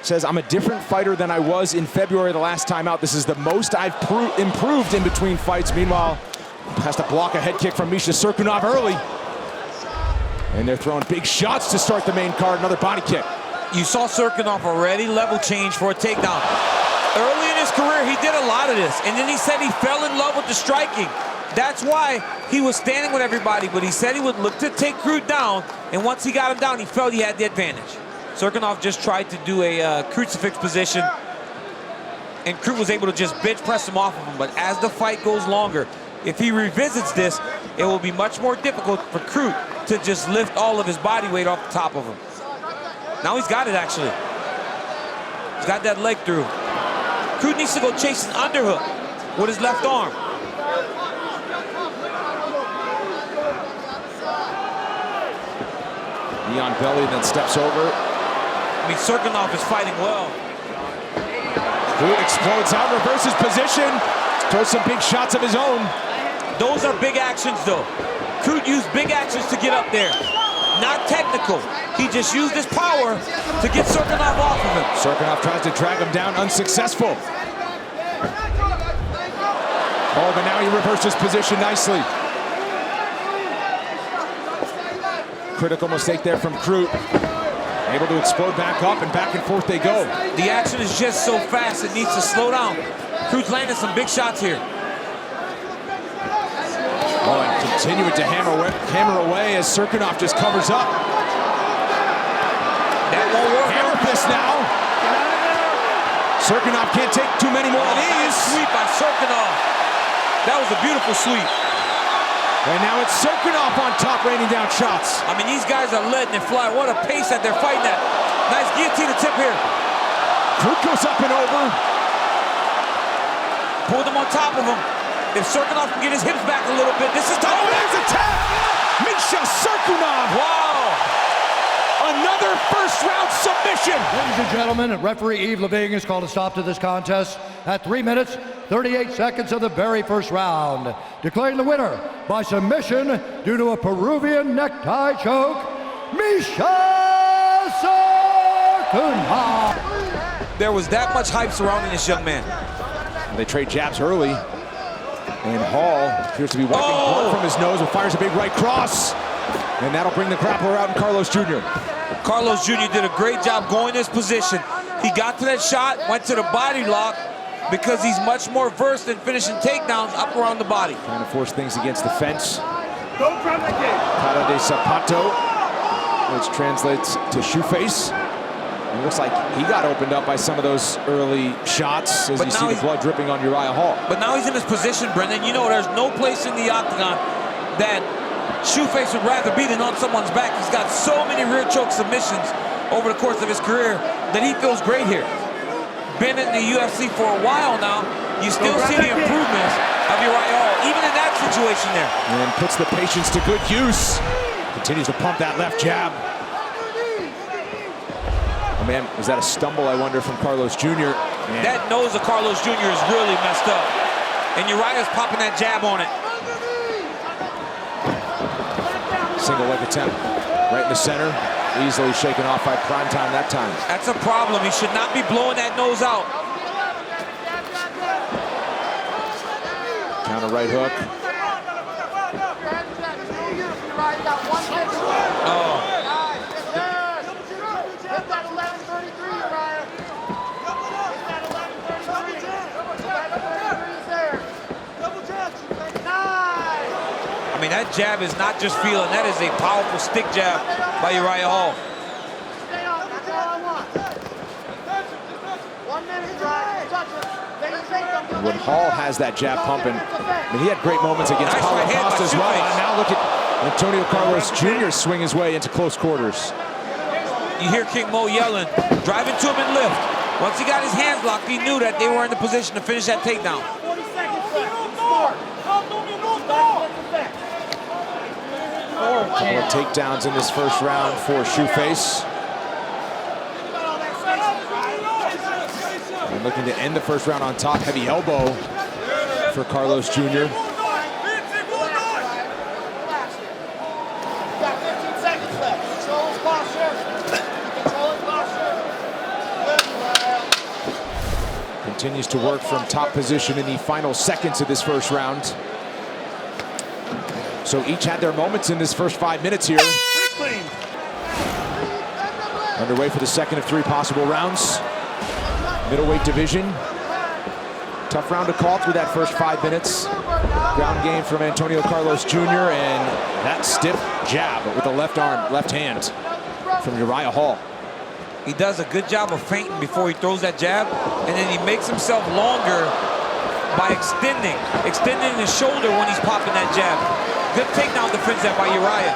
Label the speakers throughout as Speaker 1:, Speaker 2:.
Speaker 1: says, I'm a different fighter than I was in February the last time out. This is the most I've improved in between fights. Meanwhile, has to block a head kick from Misha Cirkunov early. And they're throwing big shots to start the main card. Another body kick.
Speaker 2: You saw Cirkunov already level change for a takedown. Early in his career, he did a lot of this. And then he said he fell in love with the striking. That's why he was standing with everybody. But he said he would look to take Crute down. And once he got him down, he felt he had the advantage. Cirkunov just tried to do a crucifix position. And Crute was able to just bench press him off of him. But as the fight goes longer, if he revisits this, it will be much more difficult for Crute to just lift all of his body weight off the top of him. Now he's got it, actually. He's got that leg through. Crute needs to go chase an underhook with his left arm.
Speaker 1: Knee on belly, then steps over.
Speaker 2: I mean, Cirkunov is fighting well.
Speaker 1: Crute explodes out, reverses position, throws some big shots of his own.
Speaker 2: Those are big actions, though. Crute used big actions to get up there. Not technical. He just used his power to get Cirkunov off of him.
Speaker 1: Cirkunov tries to drag him down, unsuccessful. Oh, but now he reversed his position nicely. Critical mistake there from Crute. Able to explode back up, and back and forth they go.
Speaker 2: The action is just so fast, it needs to slow down. Crute's landing some big shots here.
Speaker 1: Oh, and continuing to hammer away as Cirkunov just covers up.
Speaker 2: That won't work.
Speaker 1: Hammer fist now. Cirkunov can't take too many more of these.
Speaker 2: Sweep by Cirkunov. That was a beautiful sweep.
Speaker 1: And now it's Cirkunov on top, raining down shots.
Speaker 2: I mean, these guys are letting it fly. What a pace that they're fighting at. Nice guillotine tip here.
Speaker 1: Crute goes up and over.
Speaker 2: Pulled him on top of him. If Cirkunov can get his hips back a little bit, this is time.
Speaker 1: Oh, there's a tap! Misha Cirkunov!
Speaker 2: Wow!
Speaker 1: Another first-round submission!
Speaker 3: Ladies and gentlemen, referee Yves Leving has called a stop to this contest at 3 minutes, 38 seconds of the very first round, declaring the winner by submission due to a Peruvian necktie choke, Misha Cirkunov.
Speaker 2: There was that much hype surrounding this young man.
Speaker 1: They trade jabs early. And Hall appears to be wiping blood from his nose and fires a big right cross. And that'll bring the grappler out in Carlos Jr.
Speaker 2: Carlos Jr. did a great job going this position. He got to that shot, went to the body lock, because he's much more versed in finishing takedowns up around the body.
Speaker 1: Trying to force things against the fence. Cara de Zapato, which translates to shoe face. It looks like he got opened up by some of those early shots as you see the blood dripping on Uriah Hall.
Speaker 2: But now he's in his position, Brendan. You know there's no place in the octagon that Shoeface would rather be than on someone's back. He's got so many rear choke submissions over the course of his career that he feels great here. Been in the UFC for a while now. You still see the improvements of Uriah Hall, even in that situation there.
Speaker 1: And puts the patience to good use. Continues to pump that left jab. Oh man, was that a stumble, I wonder, from Carlos Jr.? Man.
Speaker 2: That nose of Carlos Jr. is really messed up. And Uriah's popping that jab on it.
Speaker 1: Single leg attempt right in the center. Easily shaken off by Primetime that time.
Speaker 2: That's a problem. He should not be blowing that nose out.
Speaker 1: Counter right hook.
Speaker 2: Oh. I mean, that jab is not just feeling. That is a powerful stick jab by Uriah Hall.
Speaker 1: When Hall has that jab pumping, I mean, he had great moments against Paulo Costa as well. And now look at Antonio Carlos Jr. swing his way into close quarters.
Speaker 2: You hear King Mo yelling, drive into him and lift. Once he got his hands locked, he knew that they were in the position to finish that takedown.
Speaker 1: More takedowns in this first round for Shoeface. And looking to end the first round on top, heavy elbow for Carlos Jr. Continues to work from top position in the final seconds of this first round. So each had their moments in this first 5 minutes here. Underway for the second of 3 possible rounds. Middleweight division. Tough round to call through that first 5 minutes. Ground game from Antonio Carlos Jr. and that stiff jab with the left arm, left hand from Uriah Hall.
Speaker 2: He does a good job of feinting before he throws that jab, and then he makes himself longer by extending his shoulder when he's popping that jab. Good takedown defense that by Uriah.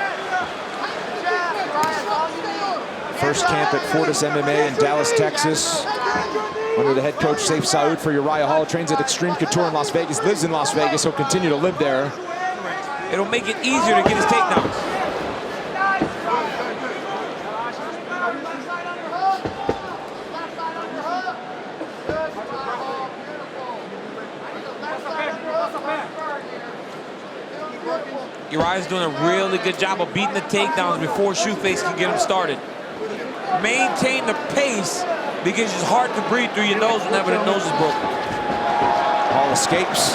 Speaker 1: First camp at Fortis MMA in Dallas, Texas. Under the head coach Sayif Saud for Uriah Hall. Trains at Extreme Couture in Las Vegas, lives in Las Vegas. He'll continue to live there.
Speaker 2: It'll make it easier to get his takedowns. Uriah's doing a really good job of beating the takedowns before Shoeface can get him started. Maintain the pace because it's hard to breathe through your nose whenever the nose is broken.
Speaker 1: Hall escapes.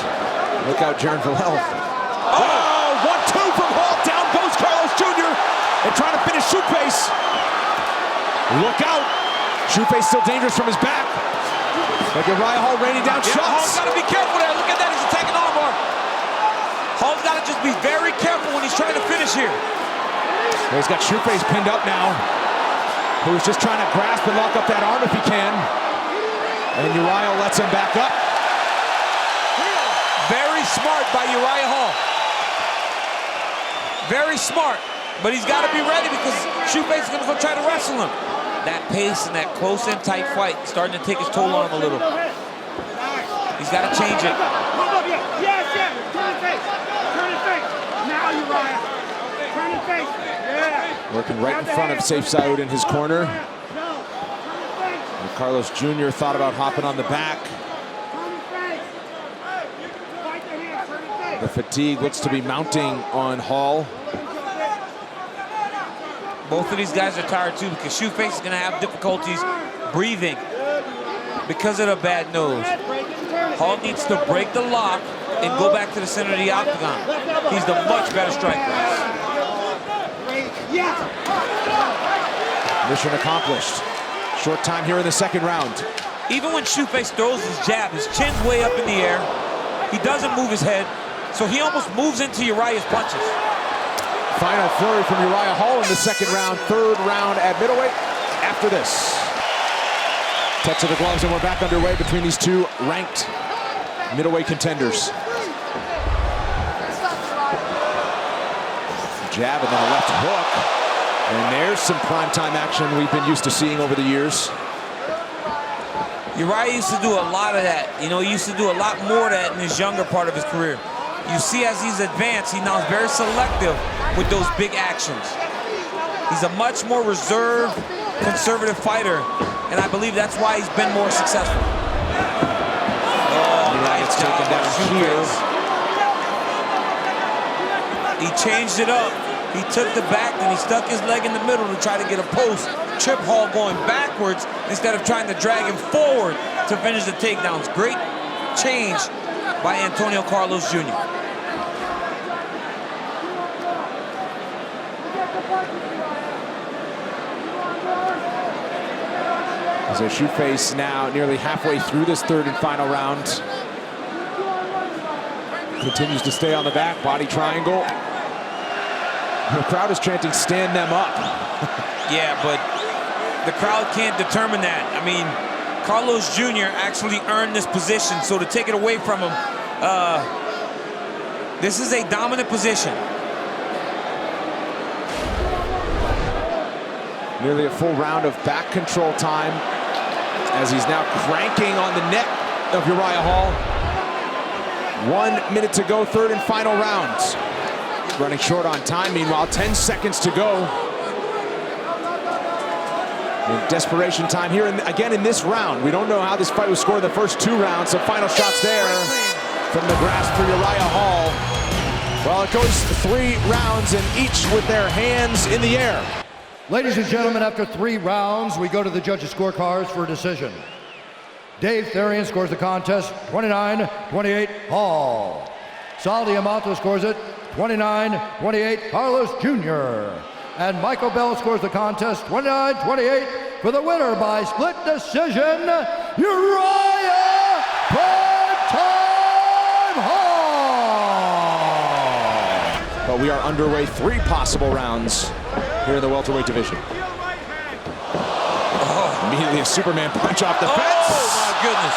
Speaker 1: Look out, Jaron Villel. Oh, 1-2 from Hall. Down goes Carlos Jr. and trying to finish Shoeface. Look out. Shoeface still dangerous from his back. Like Uriah Hall raining down shots.
Speaker 2: Hall's got to be careful there. Look at that. He's attacking armbar. Hall's got to just be very careful when he's trying to finish here.
Speaker 1: Well, he's got Shoeface pinned up now, who's just trying to grasp and lock up that arm if he can. And Uriah lets him back up.
Speaker 2: Very smart by Uriah Hall. Very smart, but he's got to be ready because Shoeface is going to go try to wrestle him. That pace and that close and tight fight starting to take his toll on him a little. He's got to change it.
Speaker 4: Yes, yes. Turn his face. Turn his face. Now, Uriah. Turn his face. Yeah.
Speaker 1: Working right in front of Sayif Saud in his corner. And Carlos Jr. thought about hopping on the back. The fatigue looks to be mounting on Hall.
Speaker 2: Both of these guys are tired too because Shoeface is going to have difficulties breathing because of the bad nose. Hall needs to break the lock and go back to the center of the octagon. He's the much better striker.
Speaker 1: Mission accomplished. Short time here in the second round.
Speaker 2: Even when Shoeface throws his jab, his chin's way up in the air. He doesn't move his head, so he almost moves into Uriah's punches.
Speaker 1: Final flurry from Uriah Hall in the second round. Third round at middleweight after this. Touch of the gloves and we're back underway between these two ranked middleweight contenders. Jab and then a left hook. And there's some primetime action we've been used to seeing over the years.
Speaker 2: Uriah used to do a lot of that. You know, he used to do a lot more of that in his younger part of his career. You see as he's advanced, he now is very selective with those big actions. He's a much more reserved, conservative fighter, and I believe that's why he's been more successful. Oh, nice taken down here. He changed it up. He took the back and he stuck his leg in the middle to try to get a post. Trip Hall going backwards instead of trying to drag him forward to finish the takedowns. Great change by Antonio Carlos Jr.
Speaker 1: As a Shoeface now nearly halfway through this third and final round. Continues to stay on the back, body triangle. The crowd is chanting, stand them up.
Speaker 2: Yeah, but the crowd can't determine that. I mean, Carlos Jr. actually earned this position, so to take it away from him, this is a dominant position.
Speaker 1: Nearly a full round of back control time as he's now cranking on the neck of Uriah Hall. 1 minute to go, third and final round. Running short on time, meanwhile, 10 seconds to go. In desperation time here, again in this round. We don't know how this fight was scored in the first 2 rounds. Some final shots there from the grasp for Uriah Hall. Well, it goes 3 rounds and each with their hands in the air.
Speaker 3: Ladies and gentlemen, after 3 rounds, we go to the judges' scorecards for a decision. Dave Therian scores the contest 29-28 Hall. Sal Diamato scores it 29-28 Carlos Jr. And Michael Bell scores the contest 29-28 for the winner by split decision, Uriah Primetime Hall.
Speaker 1: But we are underway 3 possible rounds here in the welterweight division. Immediately a Superman punch off the fence.
Speaker 2: Oh my goodness.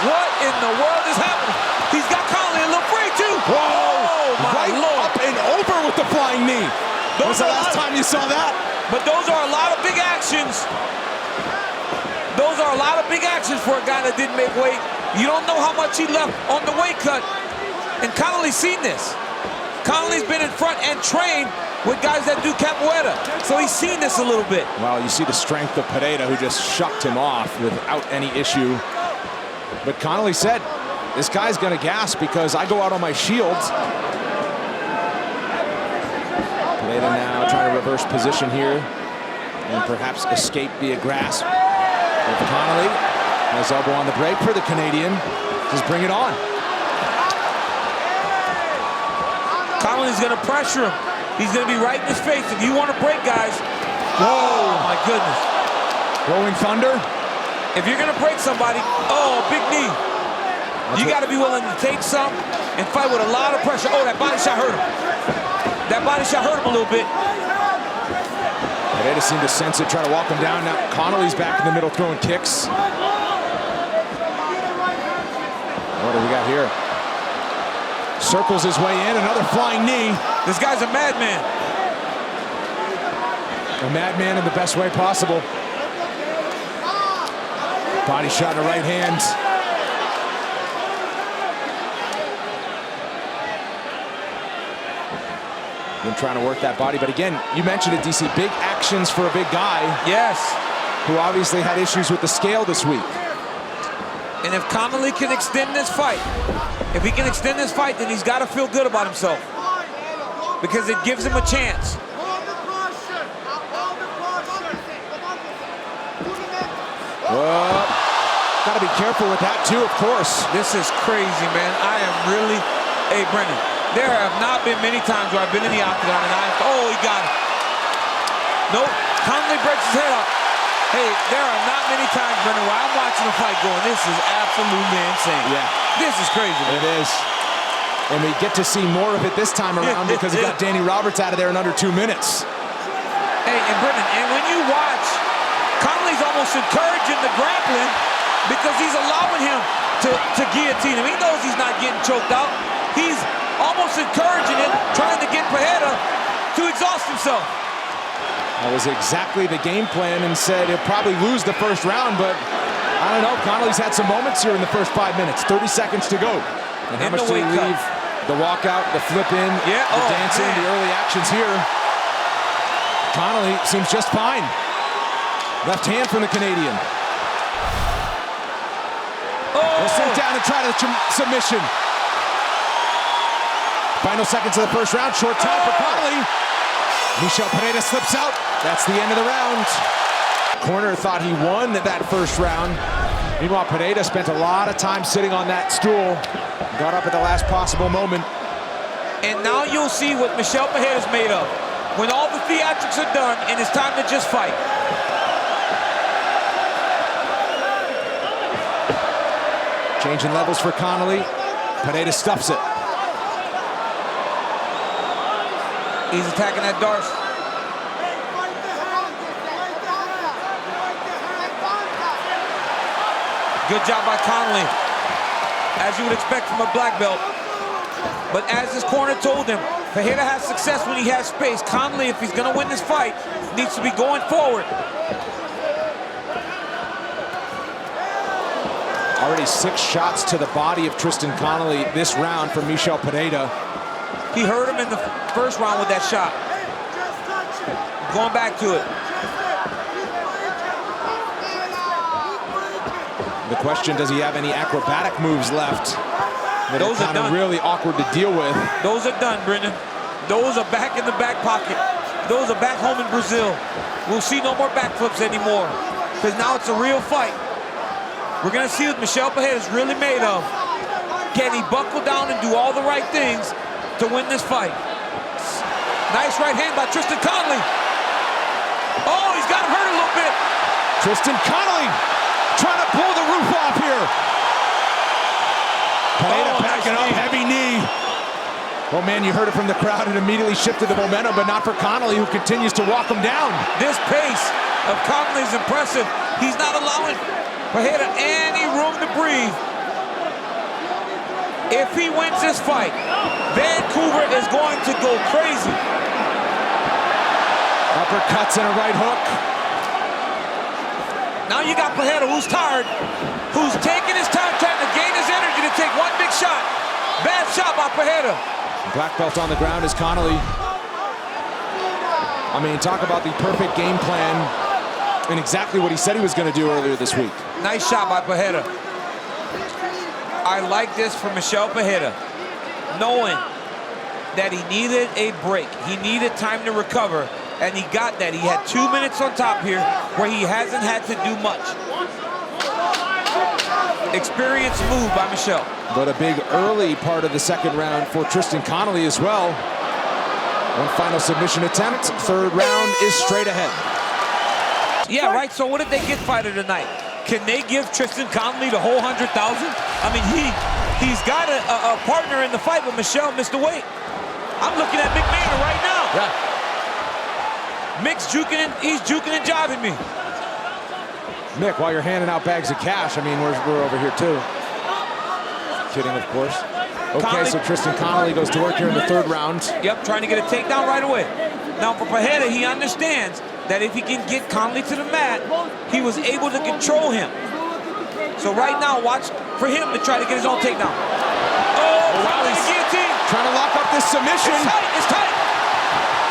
Speaker 2: What in the world is happening? He's got Conley a little free too.
Speaker 1: Whoa!
Speaker 2: Oh my
Speaker 1: Right
Speaker 2: Lord.
Speaker 1: up and over with the flying knee. When was the last time you saw that?
Speaker 2: But those are a lot of big actions. Those are a lot of big actions for a guy that didn't make weight. You don't know how much he left on the weight cut. And Conley's seen this. Conley's been in front and trained with guys that do capoeira. So he's seen this a little bit.
Speaker 1: Well, you see the strength of Pereira, who just shucked him off without any issue. But Conley said, this guy's gonna gas because I go out on my shields. Pereira now trying to reverse position here and perhaps escape via grasp. But Conley has elbow on the brake for the Canadian. Just bring it on.
Speaker 2: Conley's gonna pressure him. He's gonna be right in his face. If you want to break, guys. Whoa, my goodness.
Speaker 1: Rolling Thunder.
Speaker 2: If you're gonna break somebody, oh, big knee. You gotta be willing to take some and fight with a lot of pressure. Oh, that body shot hurt him. That body shot hurt him a little bit.
Speaker 1: Pereira seemed to sense it, try to walk him down. Now Connolly's back in the middle throwing kicks. What do we got here? Circles his way in, another flying knee.
Speaker 2: This guy's a madman.
Speaker 1: A madman in the best way possible. Body shot in the right hand. Been trying to work that body, but again, you mentioned it, DC, big actions for a big guy.
Speaker 2: Yes.
Speaker 1: Who obviously had issues with the scale this week.
Speaker 2: And if Conley can extend this fight, if he can extend this fight, then he's got to feel good about himself. Because it gives him a chance.
Speaker 1: Well, got to be careful with that too, of course.
Speaker 2: This is crazy, man. I am really, hey, Brendan, there have not been many times where I've been in the octagon and oh, he got it. Nope, Conley breaks his head off. Hey, there are not many times, Brendan, where I'm watching a fight going, this is absolutely insane.
Speaker 1: Yeah.
Speaker 2: This is crazy.
Speaker 1: It is. And we get to see more of it this time around because he got Danny Roberts out of there in under 2 minutes.
Speaker 2: Hey, and Brendan, and when you watch, Conley's almost encouraging the grappling because he's allowing him to guillotine him. He knows he's not getting choked out. He's almost encouraging him, trying to get Pereira to exhaust himself.
Speaker 1: That was exactly the game plan, and said he'll probably lose the first round, but I don't know. Connolly's had some moments here in the first 5 minutes. 30 seconds to go. And how much do we leave? The walkout, the flip in, the dancing, the early actions here. Connolly seems just fine. Left hand from the Canadian. We'll sit down and try the submission. Final seconds of the first round. Short time for Connolly. Michel Pereira slips out. That's the end of the round. Corner thought he won that first round. Meanwhile, Pereira spent a lot of time sitting on that stool. Got up at the last possible moment.
Speaker 2: And now you'll see what Michel Pereira's made of. When all the theatrics are done and it's time to just fight.
Speaker 1: Changing levels for Connolly. Pereira stuffs it.
Speaker 2: He's attacking that Darce. Good job by Connolly, as you would expect from a black belt. But as his corner told him, Pereira has success when he has space. Connolly, if he's gonna win this fight, needs to be going forward.
Speaker 1: Already 6 shots to the body of Tristan Connolly this round from Michel Pereira.
Speaker 2: He hurt him in the first round with that shot. Going back to it.
Speaker 1: The question, does he have any acrobatic moves left that are kind of really awkward to deal with?
Speaker 2: Those are done, Brendan. Those are back in the back pocket. Those are back home in Brazil. We'll see no more backflips anymore because now it's a real fight. We're going to see what Michel Pereira is really made of. Can he buckle down and do all the right things to win this fight? Nice right hand by Tristan Connelly. Oh, he's got him hurt a little bit.
Speaker 1: Tristan Connelly trying to pull the roof off here. Pereira backing up, heavy knee. Oh man, you heard it from the crowd. It immediately shifted the momentum, but not for Connelly, who continues to walk him down.
Speaker 2: This pace of Connelly is impressive. He's not allowing Pereira any room to breathe. If he wins this fight, Vancouver is going to go crazy.
Speaker 1: Uppercuts and a right hook.
Speaker 2: Now you got Pereira, who's tired, who's taking his time trying to gain his energy to take one big shot. Bad shot by Pereira.
Speaker 1: Black belt on the ground is Connelly. I mean, talk about the perfect game plan and exactly what he said he was going to do earlier this week.
Speaker 2: Nice shot by Pereira. I like this for Michel Pereira, knowing that he needed a break. He needed time to recover, and he got that. He had 2 minutes on top here where he hasn't had to do much. Experienced move by Michel.
Speaker 1: But a big early part of the second round for Tristan Connelly as well. One final submission attempt. Third round is straight ahead.
Speaker 2: Yeah, right. So what did they get fighter tonight? Can they give Tristan Connelly the whole 100,000? I mean, he's got a partner in the fight, but Michel missed the weight. I'm looking at Mick Maynard right now.
Speaker 1: Yeah.
Speaker 2: Mick's juking and he's juking and jiving me.
Speaker 1: Mick, while you're handing out bags of cash, I mean, we're over here too. Kidding, of course. Okay,
Speaker 2: Connelly.
Speaker 1: so Tristan Connelly goes to work here in the third round.
Speaker 2: Yep, trying to get a takedown right away. Now for Pereira, he understands that if he can get Connelly to the mat, he was able to control him. So right now, watch for him to try to get his own takedown. Oh, Connelly the guillotine.
Speaker 1: Trying to lock up this submission.
Speaker 2: It's tight, it's tight.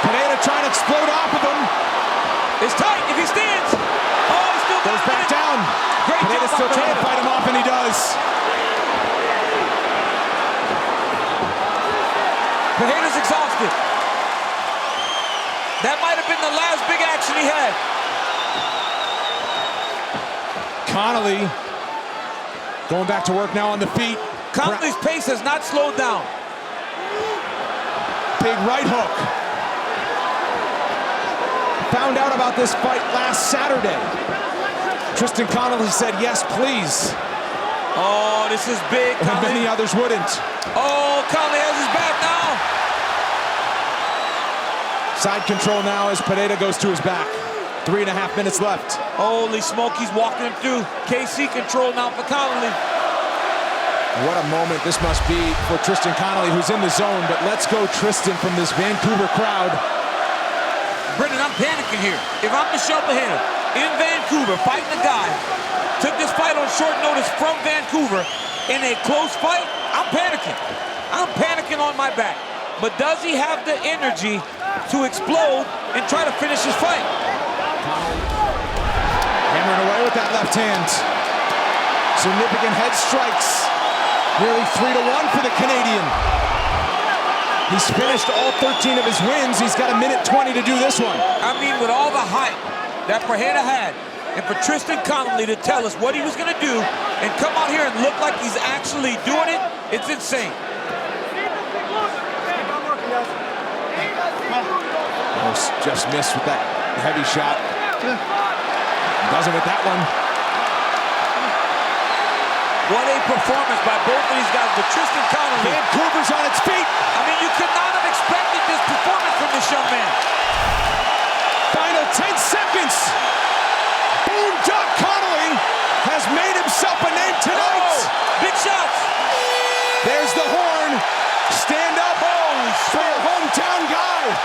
Speaker 1: Pereira trying to explode off of him.
Speaker 2: It's tight if he stands. Oh, he still
Speaker 1: Goes back down.
Speaker 2: Great
Speaker 1: Pereira's
Speaker 2: job
Speaker 1: still
Speaker 2: by
Speaker 1: trying to
Speaker 2: Pereira.
Speaker 1: fight him off, and he does.
Speaker 2: Pereira's exhausted. That might have been the last big action he had.
Speaker 1: Connelly going back to work now on the feet.
Speaker 2: Connelly's pace has not slowed down.
Speaker 1: Big right hook. Found out about this fight last Saturday. Tristan Connelly said, yes, please.
Speaker 2: Oh, this is big.
Speaker 1: And many others wouldn't.
Speaker 2: Oh, Connelly has his back now.
Speaker 1: Side control now as Pereira goes to his back. 3.5 minutes left.
Speaker 2: Holy smoke, he's walking him through. KC control now for Connelly.
Speaker 1: What a moment this must be for Tristan Connelly, who's in the zone, but let's go Tristan from this Vancouver crowd.
Speaker 2: Brendan, I'm panicking here. If I'm Michel Pereira in Vancouver fighting a guy, took this fight on short notice from Vancouver in a close fight, I'm panicking. I'm panicking on my back. But does he have the energy to explode and try to finish his fight?
Speaker 1: Hammering away with that left hand. Significant head strikes. Nearly 3-1 for the Canadian. He's finished all 13 of his wins. He's got 1:20 to do this one.
Speaker 2: I mean, with all the hype that Pereira had, and for Tristan Connelly to tell us what he was going to do and come out here and look like he's actually doing it, it's insane.
Speaker 1: Almost just missed with that heavy shot. Doesn't with that one.
Speaker 2: What a performance by both of these guys, but Tristan Connelly.
Speaker 1: Vancouver's on its feet.
Speaker 2: I mean, you could not have expected this performance from this young man.
Speaker 1: Final 10 seconds. Boondock Connelly has made himself a name tonight.
Speaker 2: Oh, big shots.
Speaker 1: There's the horn. Stand up for your hometown guy,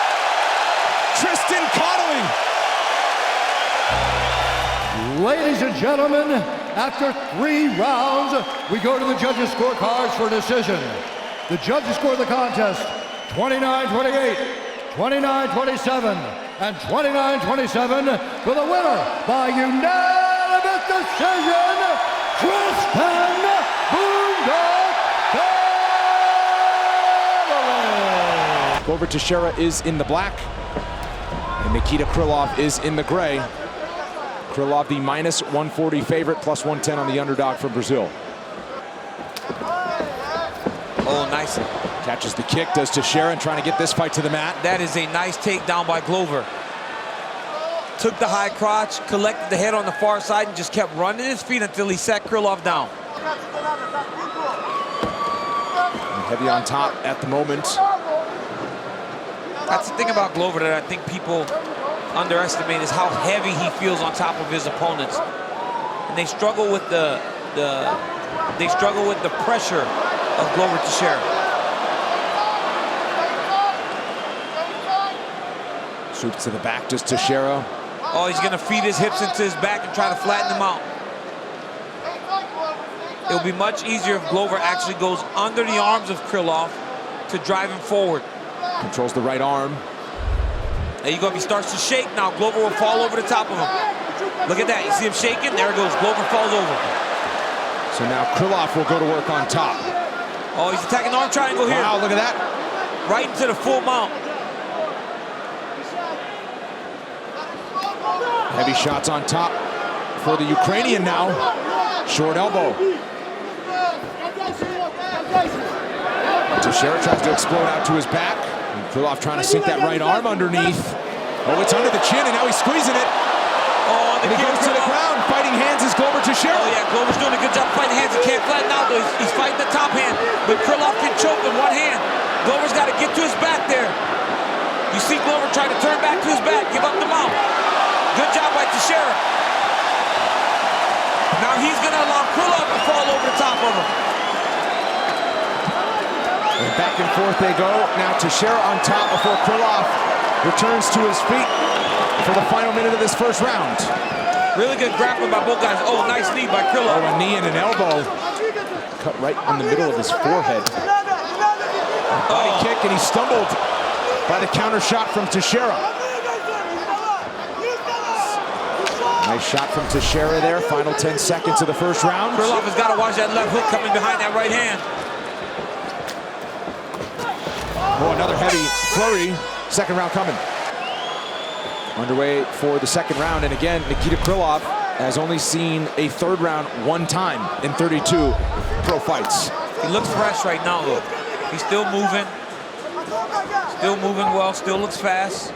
Speaker 1: Tristan Connelly.
Speaker 3: Ladies and gentlemen, after 3 rounds, we go to the judges' scorecards for decision. The judges score the contest 29-28, 29-27, and 29-27 for the winner by unanimous decision, Tristan Boondock Connelly.
Speaker 1: Glover Teixeira is in the black, and Nikita Krylov is in the gray. Krylov, the minus 140 favorite, plus 110 on the underdog from Brazil.
Speaker 2: Oh, nice.
Speaker 1: Catches the kick, does Teixeira, trying to get this fight to the mat.
Speaker 2: That is a nice takedown by Glover. Took the high crotch, collected the head on the far side, and just kept running his feet until he sat Krylov down.
Speaker 1: Heavy on top at the moment.
Speaker 2: That's the thing about Glover that I think people underestimate is how heavy he feels on top of his opponents. And they struggle with the pressure of Glover Teixeira.
Speaker 1: Swoops to the back, does Teixeira.
Speaker 2: Oh, he's gonna feed his hips into his back and try to flatten him out. It'll be much easier if Glover actually goes under the arms of Krylov to drive him forward.
Speaker 1: Controls the right arm.
Speaker 2: There you go. If he starts to shake now, Glover will fall over the top of him. Look at that. You see him shaking? There it goes. Glover falls over.
Speaker 1: So now Krylov will go to work on top.
Speaker 2: Oh, he's attacking the arm triangle here.
Speaker 1: Wow, look at that.
Speaker 2: Right into the full mount.
Speaker 1: Heavy shots on top for the Ukrainian now. Short elbow. Teixeira tries to explode out to his back. And Krylov trying to sink that right arm underneath. Oh, it's under the chin, and now he's squeezing it.
Speaker 2: Oh,
Speaker 1: And he goes to the ground. Fighting hands is Glover Teixeira.
Speaker 2: Oh, yeah, Glover's doing a good job fighting hands. He can't flatten out, though. He's fighting the top hand. But Krylov can choke with one hand. Glover's got to get to his back there. You see Glover trying to turn back to his back, give up the mount. Good job by Teixeira. Now he's going to allow Krylov to fall over the top of him.
Speaker 1: And back and forth they go. Now Teixeira on top before Krylov returns to his feet for the final minute of this first round.
Speaker 2: Really good grappling by both guys. Oh, nice knee by Krylov.
Speaker 1: Oh, a knee and an elbow. Cut right in the middle of his forehead. Body kick, and he stumbled by the counter shot from Teixeira. Nice shot from Teixeira there. Final 10 seconds of the first round.
Speaker 2: Krylov has got to watch that left hook coming behind that right hand.
Speaker 1: Oh, another heavy flurry. Second round coming. Underway for the second round, and again, Nikita Krylov has only seen a third round one time in 32 pro fights.
Speaker 2: He looks fresh right now, though. He's still moving well, still looks fast.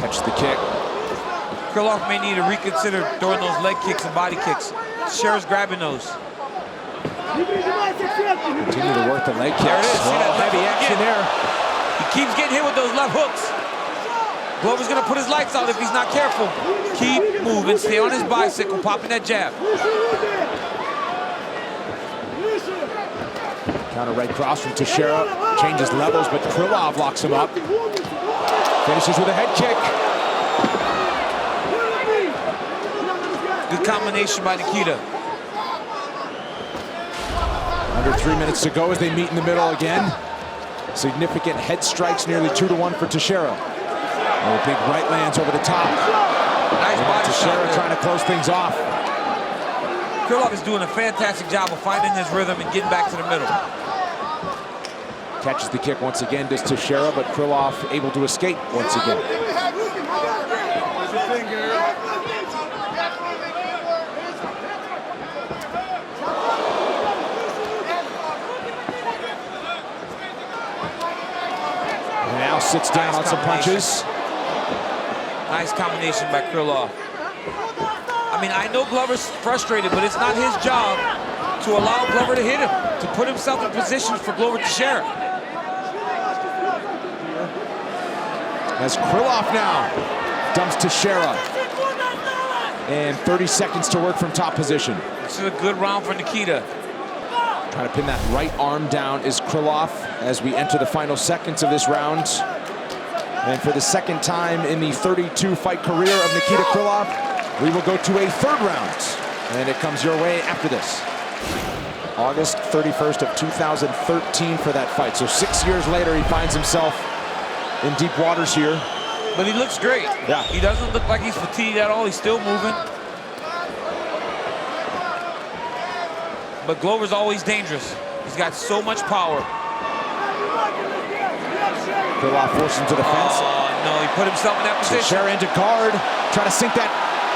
Speaker 1: Catches the kick.
Speaker 2: Krylov may need to reconsider throwing those leg kicks and body kicks. Teixeira's grabbing those.
Speaker 1: Continue to work the leg kicks.
Speaker 2: There it is. See that left
Speaker 1: Heavy
Speaker 2: hook
Speaker 1: action
Speaker 2: again?
Speaker 1: there.
Speaker 2: He keeps getting hit with those left hooks. Glover's gonna put his lights out if he's not careful. Keep moving, stay on his bicycle, popping that jab.
Speaker 1: Counter right cross from Teixeira. Changes levels, but Krylov locks him up. Finishes with a head kick.
Speaker 2: Good combination by Nikita.
Speaker 1: Under 3 minutes to go as they meet in the middle again. Significant head strikes, nearly 2-1 for Teixeira. Oh, big right lands over the top.
Speaker 2: Nice body
Speaker 1: Teixeira
Speaker 2: shot.
Speaker 1: trying to close things off.
Speaker 2: Krylov is doing a fantastic job of finding his rhythm and getting back to the middle.
Speaker 1: Catches the kick once again, does Teixeira, but Krylov able to escape once again. And now sits down on some punches.
Speaker 2: Nice combination by Krylov. I mean, I know Glover's frustrated, but it's not his job to allow Glover to hit him, to put himself in position for Glover Teixeira.
Speaker 1: As Krylov now dumps Teixeira. And 30 seconds to work from top position.
Speaker 2: This is a good round for Nikita.
Speaker 1: Trying to pin that right arm down is Krylov as we enter the final seconds of this round. And for the second time in the 32 fight career of Nikita Krylov, we will go to a third round. And it comes your way after this. August 31st of 2013 for that fight. So 6 years later, he finds himself in deep waters here.
Speaker 2: But he looks great.
Speaker 1: Yeah.
Speaker 2: He doesn't look like he's fatigued at all. He's still moving. But Glover's always dangerous. He's got so much power.
Speaker 1: Krylov forced him to the fence.
Speaker 2: Oh, No, he put himself in that position.
Speaker 1: Teixeira into guard, trying to sink that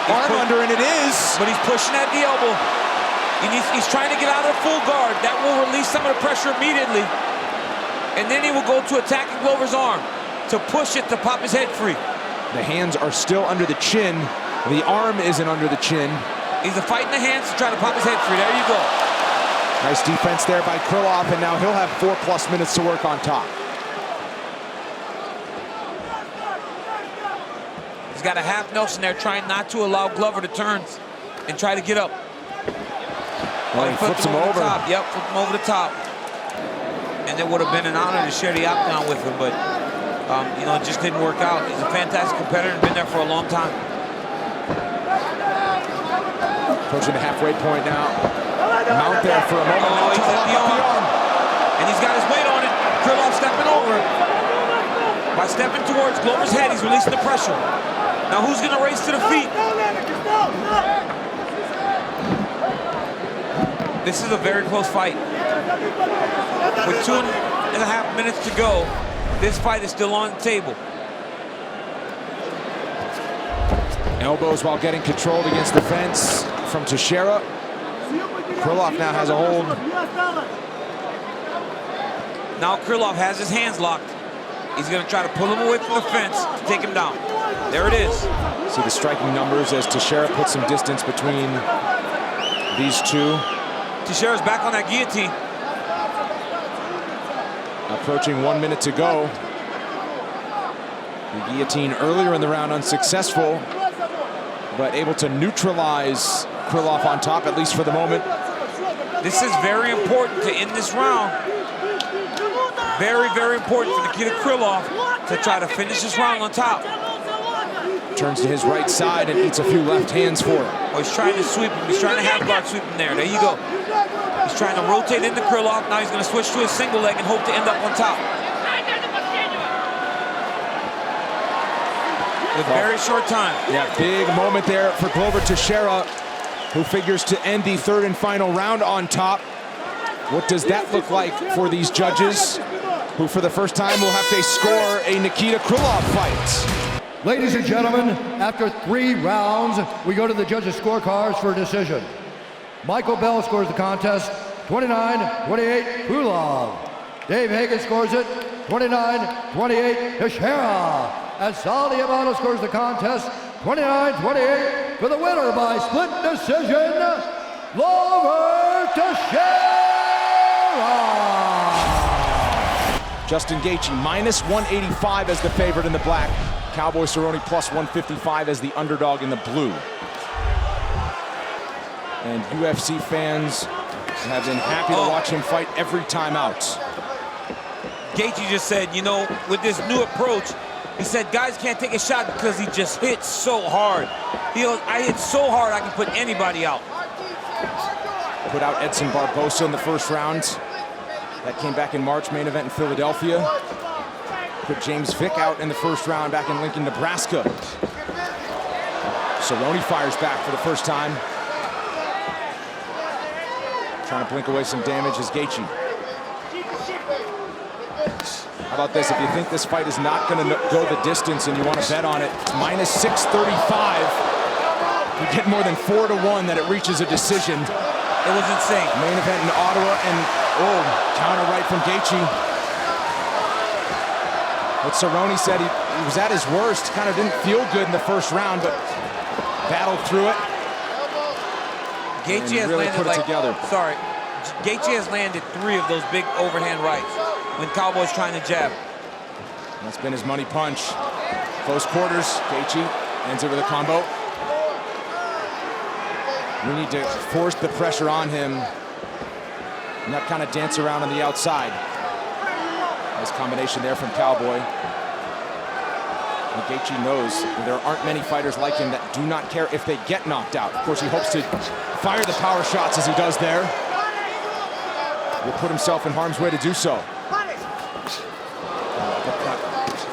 Speaker 1: arm under, and it is.
Speaker 2: But he's pushing at the elbow. He's trying to get out of full guard. That will release some of the pressure immediately. And then he will go to attacking Glover's arm to push it to pop his head free.
Speaker 1: The hands are still under the chin. The arm isn't under the chin.
Speaker 2: He's fighting the hands to try to pop his head free. There you go.
Speaker 1: Nice defense there by Krylov, and now he'll have 4+ minutes to work on top.
Speaker 2: He's got a half Nelson there, trying not to allow Glover to turn and try to get up.
Speaker 1: Well, he flips him over.
Speaker 2: The top. Yep, flip him over the top. And it would have been an honor to share the octagon with him, but you know, it just didn't work out. He's a fantastic competitor and been there for a long time.
Speaker 1: Approaching the halfway point now. Mount there for a moment.
Speaker 2: Oh, he's at the arm. And he's got his weight on it. Krylov stepping over. By stepping towards Glover's head, he's releasing the pressure. Now who's going to race to the feet? This is a very close fight. With 2.5 minutes to go, this fight is still on the table.
Speaker 1: Elbows while getting controlled against the fence from Teixeira. Krylov now has a hold.
Speaker 2: Now Krylov has his hands locked. He's going to try to pull him away from the fence to take him down. There it is.
Speaker 1: See the striking numbers as Teixeira puts some distance between these two.
Speaker 2: Teixeira's back on that guillotine.
Speaker 1: Approaching 1 minute to go. The guillotine earlier in the round unsuccessful, but able to neutralize Krylov on top, at least for the moment.
Speaker 2: This is very important to end this round. Very, very important for Nikita Krylov to try to finish this round on top.
Speaker 1: Turns to his right side and eats a few left hands for it.
Speaker 2: Oh, he's trying to sweep him. He's trying to half guard sweep him there. There you go. He's trying to rotate into Krylov. Now he's going to switch to his single leg and hope to end up on top. With very short time.
Speaker 1: Yeah, big moment there for Glover Teixeira, who figures to end the third and final round on top. What does that look like for these judges, who for the first time will have to score a Nikita Krylov fight?
Speaker 3: Ladies and gentlemen, after 3 rounds, we go to the judges' scorecards for a decision. Michael Bell scores the contest, 29-28, Krylov. Dave Hagen scores it, 29-28, Teixeira. And Sal Diamano scores the contest, 29-28, for the winner by split decision, Glover Teixeira.
Speaker 1: Justin Gaethje -185 as the favorite in the black. Cowboy Cerrone +155 as the underdog in the blue. And UFC fans have been happy to watch him fight every time out.
Speaker 2: Gaethje just said, you know, with this new approach, he said guys can't take a shot because he just hits so hard. He goes, I hit so hard I can put anybody out.
Speaker 1: Put out Edson Barbosa in the first round. That came back in March, main event in Philadelphia. Put James Vick out in the first round back in Lincoln, Nebraska. Cerrone fires back for the first time. Trying to blink away some damage is Gaethje. How about this? If you think this fight is not going to go the distance and you want to bet on it, it's -635. You get more than 4-1 that it reaches a decision.
Speaker 2: It was insane.
Speaker 1: Main event in Ottawa, and counter right from Gaethje. What Cerrone said, he was at his worst, kind of didn't feel good in the first round, but battled through it.
Speaker 2: Gaethje has
Speaker 1: really
Speaker 2: landed
Speaker 1: put it together.
Speaker 2: Sorry, Gaethje has landed 3 of those big overhand rights when Cowboy's trying to jab.
Speaker 1: That's been his money punch. Close quarters, Gaethje ends it with a combo. We need to force the pressure on him, not kind of dance around on the outside. Nice combination there from Cowboy. And Gaethje knows there aren't many fighters like him that do not care if they get knocked out. Of course, he hopes to fire the power shots as he does there. Will put himself in harm's way to do so.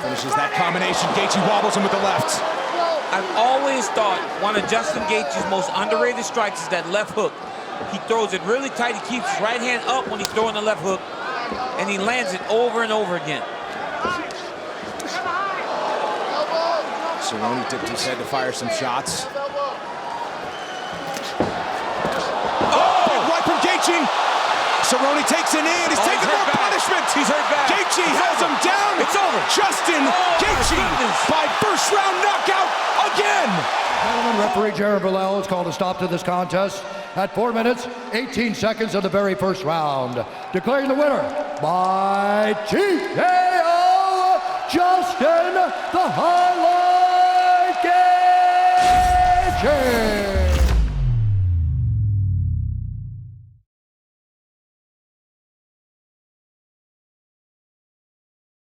Speaker 1: Finishes that combination. Gaethje wobbles him with the left.
Speaker 2: I've always thought one of Justin Gaethje's most underrated strikes is that left hook. He throws it really tight. He keeps his right hand up when he's throwing the left hook, and he lands it over and over again.
Speaker 1: Cerrone dipped his head to fire some shots. Oh! Big right from Gaethje. Cerrone takes a knee and he's taking more punishment.
Speaker 2: He's hurt bad.
Speaker 1: Gaethje has him down.
Speaker 2: It's over.
Speaker 1: Justin Gaethje by first round knockout again.
Speaker 3: Gentlemen, referee Jared Villel has called a stop to this contest at 4 minutes, 18 seconds of the very first round. Declaring the winner by TKO, Justin the Highlight Gaethje.